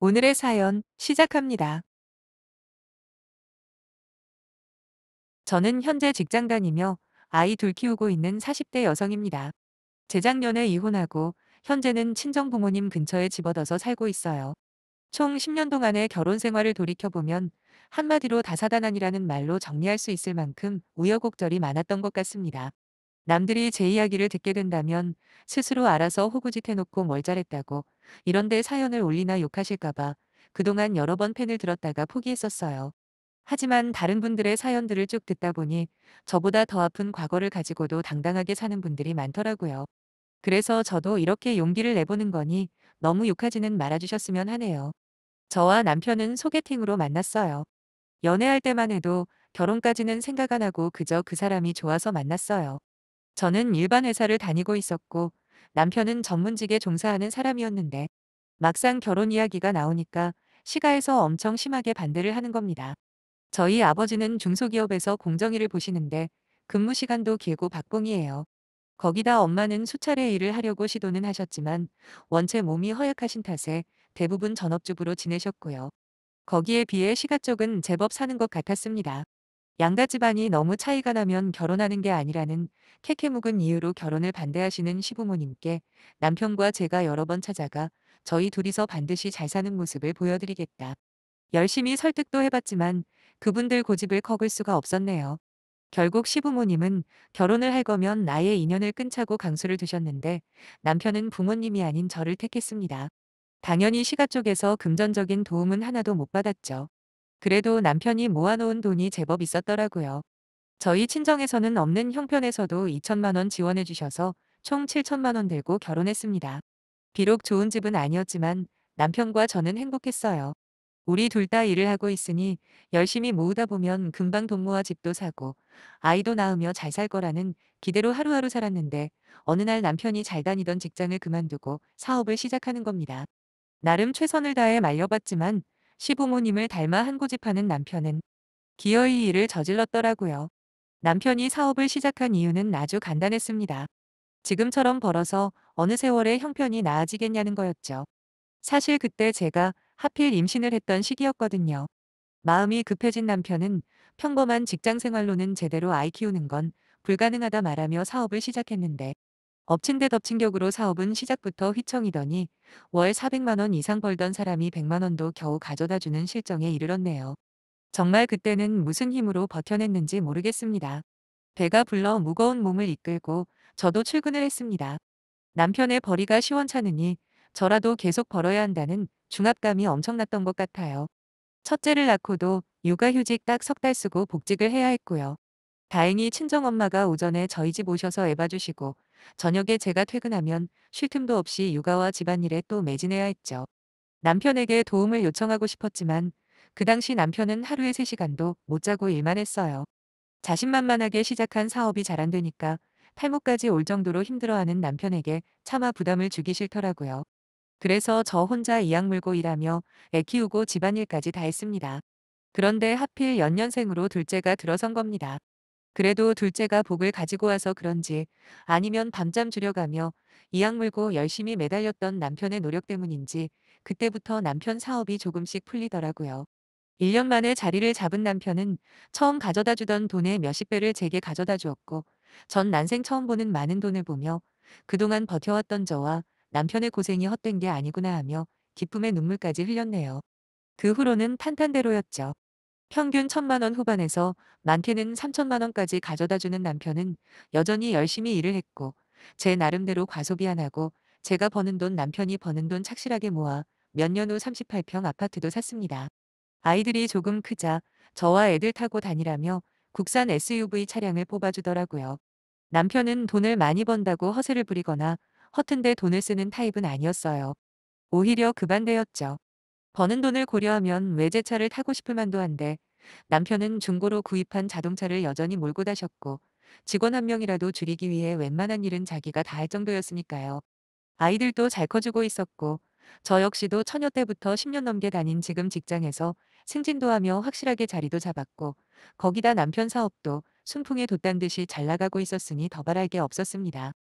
오늘의 사연 시작합니다. 저는 현재 직장 다니며 아이 둘 키우고 있는 40대 여성입니다. 재작년에 이혼하고 현재는 친정 부모님 근처에 집어넣어서 살고 있어요. 총 10년 동안의 결혼 생활을 돌이켜보면 한마디로 다사다난이라는 말로 정리할 수 있을 만큼 우여곡절이 많았던 것 같습니다. 남들이 제 이야기를 듣게 된다면 스스로 알아서 호구짓 해놓고 뭘 잘했다고 이런데 사연을 올리나 욕하실까봐 그동안 여러 번 펜을 들었다가 포기했었어요. 하지만 다른 분들의 사연들을 쭉 듣다 보니 저보다 더 아픈 과거를 가지고도 당당하게 사는 분들이 많더라고요. 그래서 저도 이렇게 용기를 내보는 거니 너무 욕하지는 말아주셨으면 하네요. 저와 남편은 소개팅으로 만났어요. 연애할 때만 해도 결혼까지는 생각 안 하고 그저 그 사람이 좋아서 만났어요. 저는 일반 회사를 다니고 있었고 남편은 전문직에 종사하는 사람이었는데 막상 결혼 이야기가 나오니까 시가에서 엄청 심하게 반대를 하는 겁니다. 저희 아버지는 중소기업에서 공정위를 보시는데 근무 시간도 길고 박봉이에요. 거기다 엄마는 수차례 일을 하려고 시도는 하셨지만 원체 몸이 허약하신 탓에 대부분 전업주부로 지내셨고요. 거기에 비해 시가 쪽은 제법 사는 것 같았습니다. 양가 집안이 너무 차이가 나면 결혼하는 게 아니라는 캐캐묵은 이유로 결혼을 반대하시는 시부모님께 남편과 제가 여러 번 찾아가 저희 둘이서 반드시 잘 사는 모습을 보여드리겠다. 열심히 설득도 해봤지만 그분들 고집을 꺾을 수가 없었네요. 결국 시부모님은 결혼을 할 거면 나의 인연을 끊자고 강수를 두셨는데 남편은 부모님이 아닌 저를 택했습니다. 당연히 시가 쪽에서 금전적인 도움은 하나도 못 받았죠. 그래도 남편이 모아놓은 돈이 제법 있었더라고요. 저희 친정에서는 없는 형편에서도 2천만 원 지원해 주셔서 총 7천만 원 들고 결혼했습니다. 비록 좋은 집은 아니었지만 남편과 저는 행복했어요. 우리 둘 다 일을 하고 있으니 열심히 모으다 보면 금방 돈 모아 집도 사고 아이도 낳으며 잘 살 거라는 기대로 하루하루 살았는데 어느 날 남편이 잘 다니던 직장을 그만두고 사업을 시작하는 겁니다. 나름 최선을 다해 말려봤지만 시부모님을 닮아 한 고집하는 남편은 기어이 일을 저질렀더라고요. 남편이 사업을 시작한 이유는 아주 간단했습니다. 지금처럼 벌어서 어느 세월에 형편이 나아지겠냐는 거였죠. 사실 그때 제가 하필 임신을 했던 시기였거든요. 마음이 급해진 남편은 평범한 직장 생활로는 제대로 아이 키우는 건 불가능하다 말하며 사업을 시작했는데 엎친 데 덮친 격으로 사업은 시작부터 휘청이더니 월 400만 원 이상 벌던 사람이 100만 원도 겨우 가져다 주는 실정에 이르렀네요. 정말 그때는 무슨 힘으로 버텨냈는지 모르겠습니다. 배가 불러 무거운 몸을 이끌고 저도 출근을 했습니다. 남편의 벌이가 시원찮으니 저라도 계속 벌어야 한다는 중압감이 엄청났던 것 같아요. 첫째를 낳고도 육아휴직 딱 석 달 쓰고 복직을 해야 했고요. 다행히 친정엄마가 오전에 저희 집 오셔서 애 봐주시고 저녁에 제가 퇴근하면 쉴 틈도 없이 육아와 집안일에 또 매진해야 했죠. 남편에게 도움을 요청하고 싶었지만 그 당시 남편은 하루에 3시간도 못 자고 일만 했어요. 자신만만하게 시작한 사업이 잘 안 되니까 탈모까지 올 정도로 힘들어하는 남편에게 차마 부담을 주기 싫더라고요. 그래서 저 혼자 이악 물고 일하며 애 키우고 집안일까지 다 했습니다. 그런데 하필 연년생으로 둘째가 들어선 겁니다. 그래도 둘째가 복을 가지고 와서 그런지 아니면 밤잠 줄여가며 이악 물고 열심히 매달렸던 남편의 노력 때문인지 그때부터 남편 사업이 조금씩 풀리더라고요. 1년 만에 자리를 잡은 남편은 처음 가져다 주던 돈의 몇십 배를 제게 가져다 주었고 전 난생 처음 보는 많은 돈을 보며 그동안 버텨왔던 저와 남편의 고생이 헛된 게 아니구나 하며 기쁨의 눈물까지 흘렸네요. 그 후로는 탄탄대로였죠. 평균 1천만 원 후반에서 많게는 3천만 원까지 가져다 주는 남편은 여전히 열심히 일을 했고 제 나름대로 과소비 안 하고 제가 버는 돈 남편이 버는 돈 착실하게 모아 몇 년 후 38평 아파트도 샀습니다. 아이들이 조금 크자 저와 애들 타고 다니라며 국산 SUV 차량을 뽑아주더라고요. 남편은 돈을 많이 번다고 허세를 부리거나 허튼데 돈을 쓰는 타입은 아니었어요. 오히려 그 반대였죠. 버는 돈을 고려하면 외제차를 타고 싶을 만도 한데 남편은 중고로 구입한 자동차를 여전히 몰고 다셨고 직원 한 명이라도 줄이기 위해 웬만한 일은 자기가 다 할 정도였으니까요. 아이들도 잘 커주고 있었고 저 역시도 처녀 때부터 10년 넘게 다닌 지금 직장에서 승진도 하며 확실하게 자리도 잡았고 거기다 남편 사업도 순풍에 돛단 듯이 잘 나가고 있었으니 더 바랄 게 없었습니다.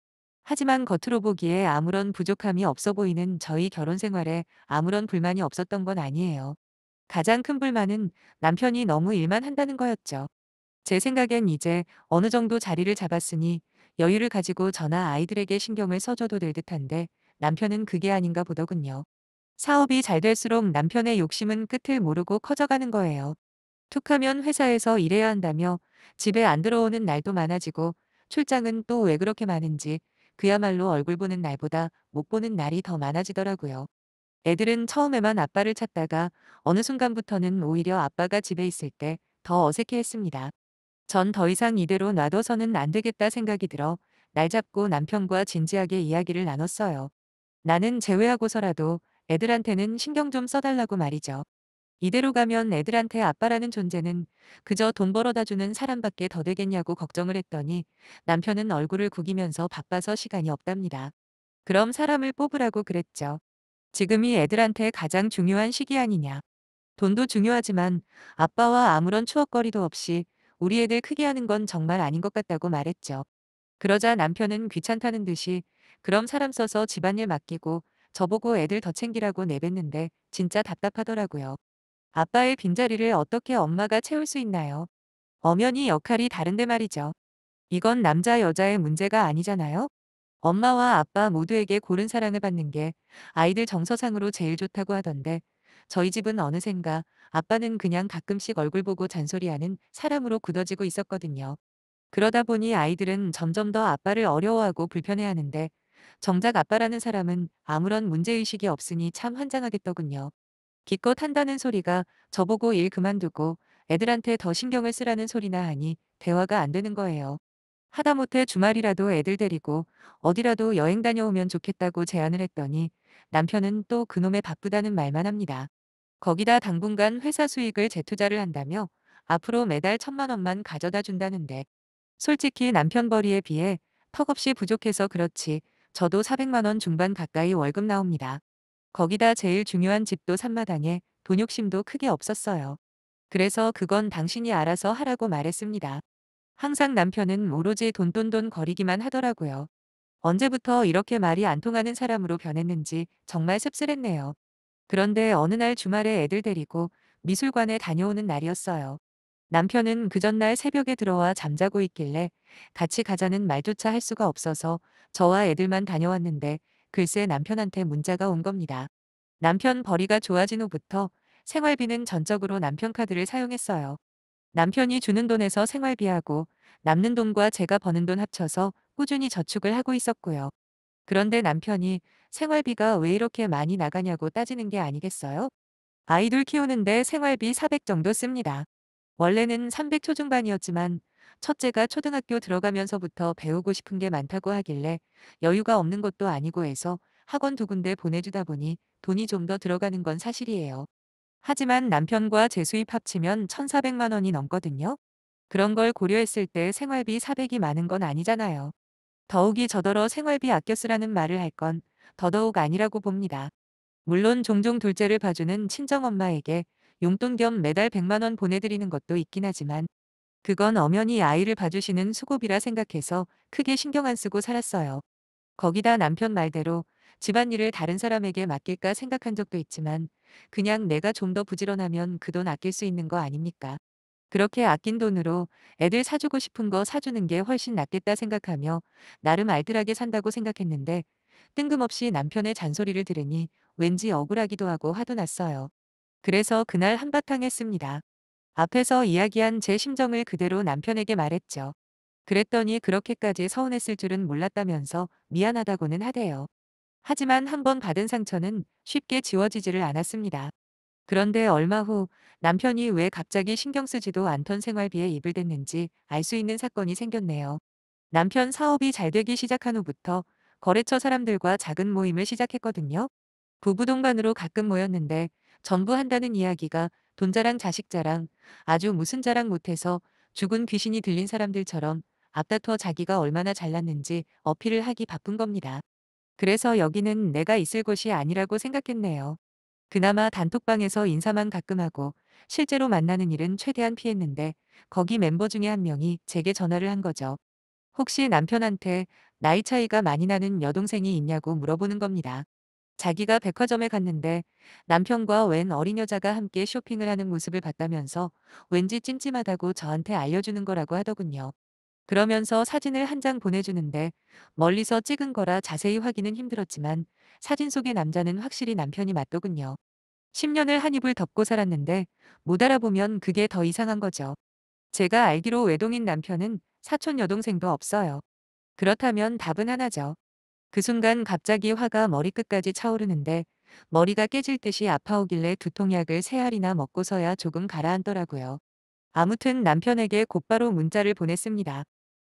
하지만 겉으로 보기에 아무런 부족함이 없어 보이는 저희 결혼 생활에 아무런 불만이 없었던 건 아니에요. 가장 큰 불만은 남편이 너무 일만 한다는 거였죠. 제 생각엔 이제 어느 정도 자리를 잡았으니 여유를 가지고 저나 아이들에게 신경을 써줘도 될 듯한데 남편은 그게 아닌가 보더군요. 사업이 잘 될수록 남편의 욕심은 끝을 모르고 커져가는 거예요. 툭하면 회사에서 일해야 한다며 집에 안 들어오는 날도 많아지고 출장은 또 왜 그렇게 많은지 그야말로 얼굴 보는 날보다 못 보는 날이 더 많아지더라고요. 애들은 처음에만 아빠를 찾다가 어느 순간부터는 오히려 아빠가 집에 있을 때 더 어색해했습니다. 전 더 이상 이대로 놔둬서는 안 되겠다 생각이 들어 날 잡고 남편과 진지하게 이야기를 나눴어요. 나는 제외하고서라도 애들한테는 신경 좀 써달라고 말이죠. 이대로 가면 애들한테 아빠라는 존재는 그저 돈 벌어다 주는 사람밖에 더 되겠냐고 걱정을 했더니 남편은 얼굴을 구기면서 바빠서 시간이 없답니다. 그럼 사람을 뽑으라고 그랬죠. 지금이 애들한테 가장 중요한 시기 아니냐. 돈도 중요하지만 아빠와 아무런 추억거리도 없이 우리 애들 크게 하는 건 정말 아닌 것 같다고 말했죠. 그러자 남편은 귀찮다는 듯이 그럼 사람 써서 집안일 맡기고 저보고 애들 더 챙기라고 내뱉는데 진짜 답답하더라고요. 아빠의 빈자리를 어떻게 엄마가 채울 수 있나요? 엄연히 역할이 다른데 말이죠. 이건 남자 여자의 문제가 아니잖아요. 엄마와 아빠 모두에게 고른 사랑을 받는 게 아이들 정서상으로 제일 좋다고 하던데 저희 집은 어느샌가 아빠는 그냥 가끔씩 얼굴 보고 잔소리하는 사람으로 굳어지고 있었거든요. 그러다 보니 아이들은 점점 더 아빠를 어려워하고 불편해하는데 정작 아빠라는 사람은 아무런 문제의식이 없으니 참 환장하겠더군요. 기껏 한다는 소리가 저보고 일 그만두고 애들한테 더 신경을 쓰라는 소리나 하니 대화가 안 되는 거예요. 하다못해 주말이라도 애들 데리고 어디라도 여행 다녀오면 좋겠다고 제안을 했더니 남편은 또 그놈의 바쁘다는 말만 합니다. 거기다 당분간 회사 수익을 재투자를 한다며 앞으로 매달 1,000만 원만 가져다 준다는데 솔직히 남편 벌이에 비해 턱없이 부족해서 그렇지 저도 400만 원 중반 가까이 월급 나옵니다. 거기다 제일 중요한 집도 산마당에 돈 욕심도 크게 없었어요. 그래서 그건 당신이 알아서 하라고 말했습니다. 항상 남편은 오로지 돈돈돈 거리기만 하더라고요. 언제부터 이렇게 말이 안 통하는 사람으로 변했는지 정말 씁쓸했네요. 그런데 어느 날 주말에 애들 데리고 미술관에 다녀오는 날이었어요. 남편은 그 전날 새벽에 들어와 잠자고 있길래 같이 가자는 말조차 할 수가 없어서 저와 애들만 다녀왔는데 글쎄 남편한테 문자가 온 겁니다. 남편 벌이가 좋아진 후부터 생활비는 전적으로 남편 카드를 사용했어요. 남편이 주는 돈에서 생활비하고 남는 돈과 제가 버는 돈 합쳐서 꾸준히 저축을 하고 있었고요. 그런데 남편이 생활비가 왜 이렇게 많이 나가냐고 따지는 게 아니겠어요? 아이들 키우는데 생활비 400 정도 씁니다. 원래는 300 초중반이었지만 첫째가 초등학교 들어가면서부터 배우고 싶은 게 많다고 하길래 여유가 없는 것도 아니고 해서 학원 2군데 보내주다 보니 돈이 좀 더 들어가는 건 사실이에요. 하지만 남편과 제 수입 합치면 1,400만 원이 넘거든요. 그런 걸 고려했을 때 생활비 400이 많은 건 아니잖아요. 더욱이 저더러 생활비 아껴 쓰라는 말을 할 건 더더욱 아니라고 봅니다. 물론 종종 둘째를 봐주는 친정엄마에게 용돈 겸 매달 100만 원 보내드리는 것도 있긴 하지만 그건 엄연히 아이를 봐주시는 수고비라 생각해서 크게 신경 안 쓰고 살았어요. 거기다 남편 말대로 집안일을 다른 사람에게 맡길까 생각한 적도 있지만 그냥 내가 좀 더 부지런하면 그 돈 아낄 수 있는 거 아닙니까? 그렇게 아낀 돈으로 애들 사주고 싶은 거 사주는 게 훨씬 낫겠다 생각하며 나름 알뜰하게 산다고 생각했는데 뜬금없이 남편의 잔소리를 들으니 왠지 억울하기도 하고 화도 났어요. 그래서 그날 한바탕 했습니다. 앞에서 이야기한 제 심정을 그대로 남편에게 말했죠. 그랬더니 그렇게까지 서운했을 줄은 몰랐다면서 미안하다고는 하대요. 하지만 한번 받은 상처는 쉽게 지워지지를 않았습니다. 그런데 얼마 후 남편이 왜 갑자기 신경 쓰지도 않던 생활비에 입을 댔는지 알 수 있는 사건이 생겼네요. 남편 사업이 잘 되기 시작한 후부터 거래처 사람들과 작은 모임을 시작했거든요. 부부 동반으로 가끔 모였는데 전부 한다는 이야기가 돈 자랑 자식 자랑 아주 무슨 자랑 못해서 죽은 귀신이 들린 사람들처럼 앞다퉈 자기가 얼마나 잘났는지 어필을 하기 바쁜 겁니다. 그래서 여기는 내가 있을 곳이 아니라고 생각했네요. 그나마 단톡방에서 인사만 가끔 하고 실제로 만나는 일은 최대한 피했는데 거기 멤버 중에 한 명이 제게 전화를 한 거죠. 혹시 남편한테 나이 차이가 많이 나는 여동생이 있냐고 물어보는 겁니다. 자기가 백화점에 갔는데 남편과 웬 어린 여자가 함께 쇼핑을 하는 모습을 봤다면서 왠지 찜찜하다고 저한테 알려주는 거라고 하더군요. 그러면서 사진을 한 장 보내주는데 멀리서 찍은 거라 자세히 확인은 힘들었지만 사진 속의 남자는 확실히 남편이 맞더군요. 10년을 한 입을 덮고 살았는데 못 알아보면 그게 더 이상한 거죠. 제가 알기로 외동인 남편은 사촌 여동생도 없어요. 그렇다면 답은 하나죠. 그 순간 갑자기 화가 머리끝까지 차오르는데 머리가 깨질 듯이 아파오길래 두통약을 3알이나 먹고서야 조금 가라앉더라고요. 아무튼 남편에게 곧바로 문자를 보냈습니다.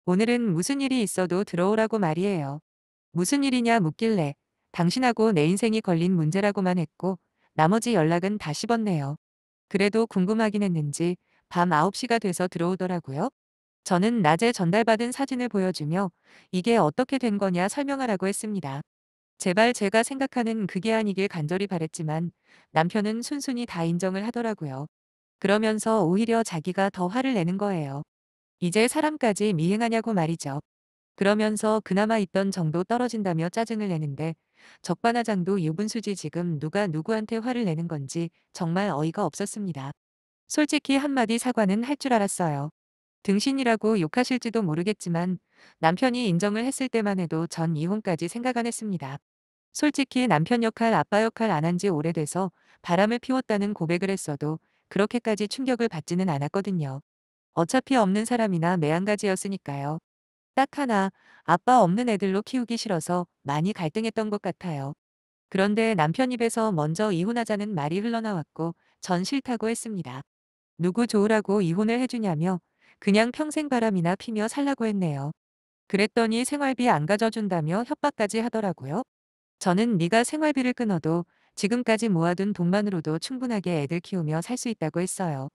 오늘은 무슨 일이 있어도 들어오라고 말이에요. 무슨 일이냐 묻길래 당신하고 내 인생이 걸린 문제라고만 했고 나머지 연락은 다 씹었네요. 그래도 궁금하긴 했는지 밤 9시가 돼서 들어오더라고요. 저는 낮에 전달받은 사진을 보여주며 이게 어떻게 된 거냐 설명하라고 했습니다. 제발 제가 생각하는 그게 아니길 간절히 바랬지만 남편은 순순히 다 인정을 하더라고요. 그러면서 오히려 자기가 더 화를 내는 거예요. 이제 사람까지 미행하냐고 말이죠. 그러면서 그나마 있던 정도 떨어진다며 짜증을 내는데 적반하장도 유분수지 지금 누가 누구한테 화를 내는 건지 정말 어이가 없었습니다. 솔직히 한마디 사과는 할 줄 알았어요. 등신이라고 욕하실지도 모르겠지만 남편이 인정을 했을 때만 해도 전 이혼까지 생각 안 했습니다. 솔직히 남편 역할, 아빠 역할 안 한 지 오래돼서 바람을 피웠다는 고백을 했어도 그렇게까지 충격을 받지는 않았거든요. 어차피 없는 사람이나 매한가지였으니까요. 딱 하나, 아빠 없는 애들로 키우기 싫어서 많이 갈등했던 것 같아요. 그런데 남편 입에서 먼저 이혼하자는 말이 흘러나왔고 전 싫다고 했습니다. 누구 좋으라고 이혼을 해주냐며 그냥 평생 바람이나 피며 살라고 했네요. 그랬더니 생활비 안 가져준다며 협박까지 하더라고요. 저는 네가 생활비를 끊어도 지금까지 모아둔 돈만으로도 충분하게 애들 키우며 살 수 있다고 했어요.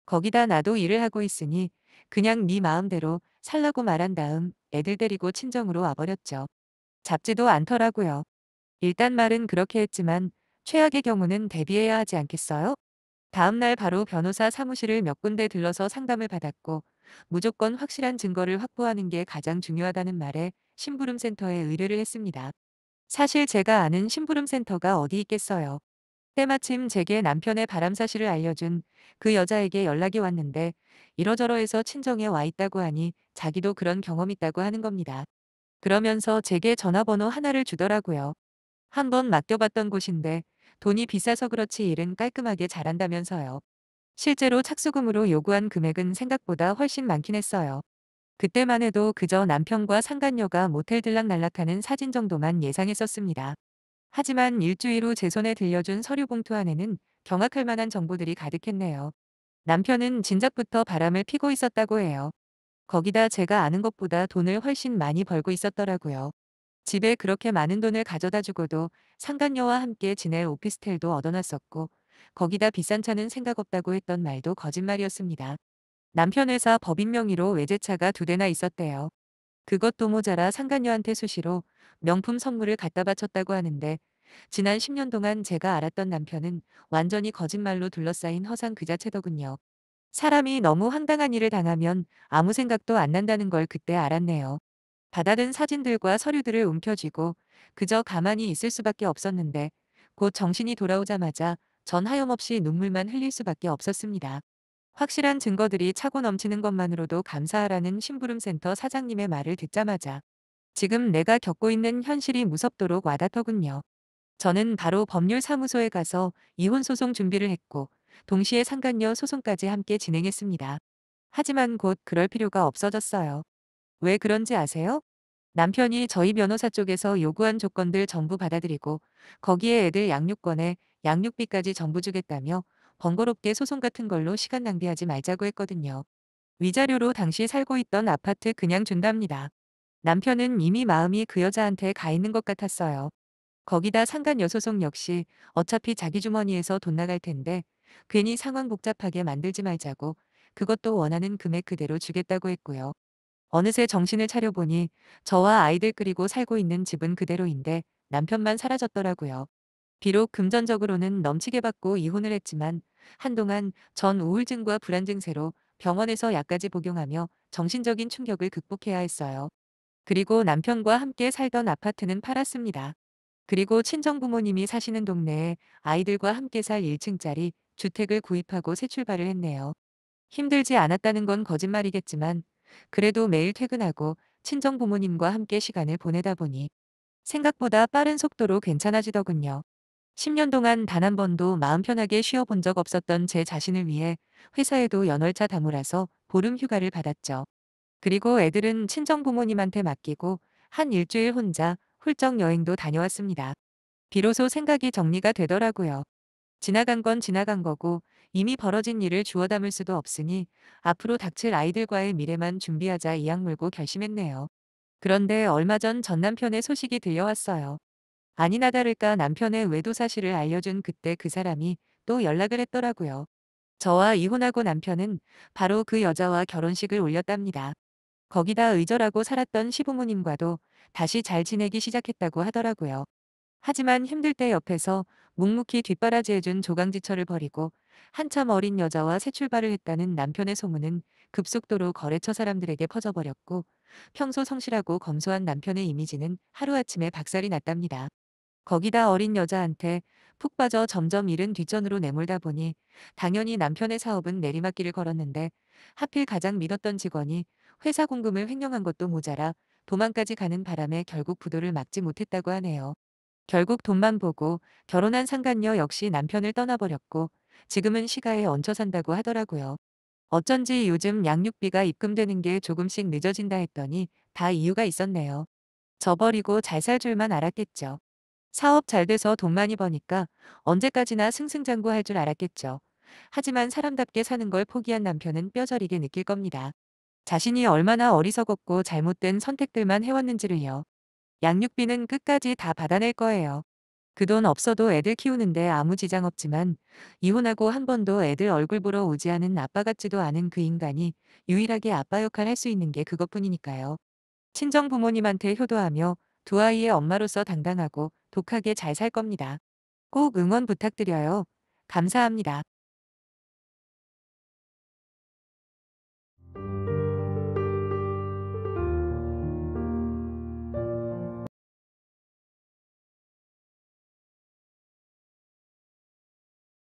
거기다 나도 일을 하고 있으니 그냥 네 마음대로 살라고 말한 다음 애들 데리고 친정으로 와버렸죠. 잡지도 않더라고요. 일단 말은 그렇게 했지만 최악의 경우는 대비해야 하지 않겠어요? 다음 날 바로 변호사 사무실을 몇 군데 들러서 상담을 받았고 무조건 확실한 증거를 확보하는 게 가장 중요하다는 말에 심부름센터에 의뢰를 했습니다. 사실 제가 아는 심부름센터가 어디 있겠어요. 때마침 제게 남편의 바람 사실을 알려준 그 여자에게 연락이 왔는데 이러저러해서 친정에 와 있다고 하니 자기도 그런 경험 있다고 하는 겁니다. 그러면서 제게 전화번호 하나를 주더라고요. 한번 맡겨봤던 곳인데 돈이 비싸서 그렇지 일은 깔끔하게 잘한다면서요. 실제로 착수금으로 요구한 금액은 생각보다 훨씬 많긴 했어요. 그때만 해도 그저 남편과 상간녀가 모텔 들락날락하는 사진 정도만 예상했었습니다. 하지만 일주일 후 제 손에 들려준 서류 봉투 안에는 경악할 만한 정보들이 가득했네요. 남편은 진작부터 바람을 피고 있었다고 해요. 거기다 제가 아는 것보다 돈을 훨씬 많이 벌고 있었더라고요. 집에 그렇게 많은 돈을 가져다 주고도 상간녀와 함께 지낼 오피스텔도 얻어놨었고 거기다 비싼 차는 생각 없다고 했던 말도 거짓말이었습니다. 남편 회사 법인 명의로 외제차가 2대나 있었대요. 그것도 모자라 상간녀한테 수시로 명품 선물을 갖다 바쳤다고 하는데 지난 10년 동안 제가 알았던 남편은 완전히 거짓말로 둘러싸인 허상 그 자체더군요. 사람이 너무 황당한 일을 당하면 아무 생각도 안 난다는 걸 그때 알았네요. 받아든 사진들과 서류들을 움켜쥐고 그저 가만히 있을 수밖에 없었는데 곧 정신이 돌아오자마자 전 하염없이 눈물만 흘릴 수밖에 없었습니다. 확실한 증거들이 차고 넘치는 것만으로도 감사하라는 심부름센터 사장님의 말을 듣자마자 지금 내가 겪고 있는 현실이 무섭도록 와닿더군요. 저는 바로 법률사무소에 가서 이혼소송 준비를 했고 동시에 상간녀 소송까지 함께 진행했습니다. 하지만 곧 그럴 필요가 없어졌어요. 왜 그런지 아세요? 남편이 저희 변호사 쪽에서 요구한 조건들 전부 받아들이고 거기에 애들 양육권에 양육비까지 전부 주겠다며 번거롭게 소송 같은 걸로 시간 낭비하지 말자고 했거든요. 위자료로 당시 살고 있던 아파트 그냥 준답니다. 남편은 이미 마음이 그 여자한테 가 있는 것 같았어요. 거기다 상간 여소송 역시 어차피 자기 주머니에서 돈 나갈 텐데 괜히 상황 복잡하게 만들지 말자고 그것도 원하는 금액 그대로 주겠다고 했고요. 어느새 정신을 차려보니 저와 아이들 그리고 살고 있는 집은 그대로인데 남편만 사라졌더라고요. 비록 금전적으로는 넘치게 받고 이혼을 했지만 한동안 전 우울증과 불안 증세로 병원에서 약까지 복용하며 정신적인 충격을 극복해야 했어요. 그리고 남편과 함께 살던 아파트는 팔았습니다. 그리고 친정부모님이 사시는 동네에 아이들과 함께 살 1층짜리 주택을 구입하고 새 출발을 했네요. 힘들지 않았다는 건 거짓말이겠지만 그래도 매일 퇴근하고 친정부모님과 함께 시간을 보내다 보니 생각보다 빠른 속도로 괜찮아지더군요. 10년 동안 단 한 번도 마음 편하게 쉬어본 적 없었던 제 자신을 위해 회사에도 연월차 다물어서 보름 휴가를 받았죠. 그리고 애들은 친정부모님한테 맡기고 한 일주일 혼자 훌쩍 여행도 다녀왔습니다. 비로소 생각이 정리가 되더라고요. 지나간 건 지나간 거고 이미 벌어진 일을 주워 담을 수도 없으니 앞으로 닥칠 아이들과의 미래만 준비하자 이악 물고 결심했네요. 그런데 얼마 전 남편의 소식이 들려왔어요. 아니나 다를까 남편의 외도 사실을 알려준 그때 그 사람이 또 연락을 했더라고요. 저와 이혼하고 남편은 바로 그 여자와 결혼식을 올렸답니다. 거기다 의절하고 살았던 시부모님과도 다시 잘 지내기 시작했다고 하더라고요. 하지만 힘들 때 옆에서 묵묵히 뒷바라지해준 조강지처를 버리고 한참 어린 여자와 새 출발을 했다는 남편의 소문은 급속도로 거래처 사람들에게 퍼져버렸고 평소 성실하고 검소한 남편의 이미지는 하루아침에 박살이 났답니다. 거기다 어린 여자한테 푹 빠져 점점 일은 뒷전으로 내몰다 보니 당연히 남편의 사업은 내리막길을 걸었는데 하필 가장 믿었던 직원이 회사 공금을 횡령한 것도 모자라 도망까지 가는 바람에 결국 부도를 막지 못했다고 하네요. 결국 돈만 보고 결혼한 상간녀 역시 남편을 떠나버렸고 지금은 시가에 얹혀 산다고 하더라고요. 어쩐지 요즘 양육비가 입금되는 게 조금씩 늦어진다 했더니 다 이유가 있었네요. 저버리고 잘 살 줄만 알았겠죠. 사업 잘 돼서 돈 많이 버니까 언제까지나 승승장구할 줄 알았겠죠. 하지만 사람답게 사는 걸 포기한 남편은 뼈저리게 느낄 겁니다. 자신이 얼마나 어리석었고 잘못된 선택들만 해왔는지를요. 양육비는 끝까지 다 받아낼 거예요. 그 돈 없어도 애들 키우는데 아무 지장 없지만 이혼하고 한 번도 애들 얼굴 보러 오지 않은 아빠 같지도 않은 그 인간이 유일하게 아빠 역할 할 수 있는 게 그것뿐이니까요. 친정 부모님한테 효도하며 두 아이의 엄마로서 당당하고 독하게 잘 살 겁니다. 꼭 응원 부탁드려요. 감사합니다.